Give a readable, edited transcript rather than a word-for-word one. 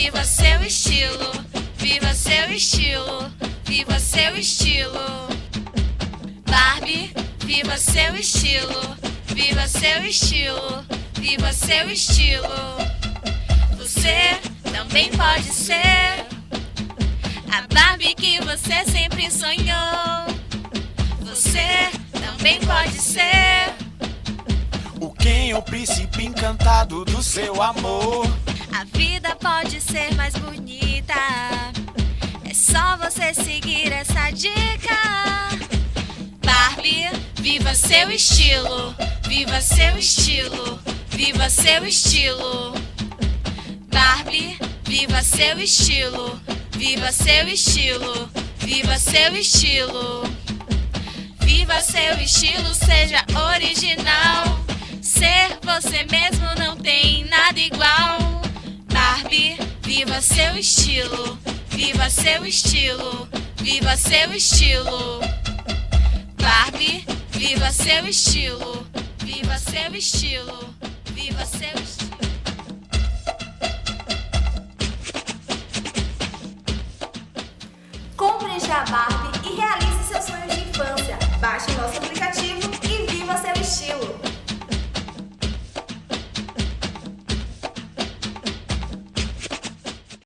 viva seu estilo, viva seu estilo, viva seu estilo. Barbie, viva seu estilo, viva seu estilo, viva seu estilo. Você também pode ser a Barbie que você sempre sonhou. Você também pode ser o Ken, o príncipe encantado do seu amor. A vida pode ser mais bonita, é só você seguir essa dica. Barbie, viva seu estilo, viva seu estilo, viva seu estilo. Barbie, viva seu estilo, viva seu estilo, viva seu estilo. Viva seu estilo, seja original. Ser você mesmo não tem nada igual. Barbie, viva seu estilo, viva seu estilo, viva seu estilo. Barbie, viva seu estilo, viva seu estilo, viva seu estilo. Compre já Barbie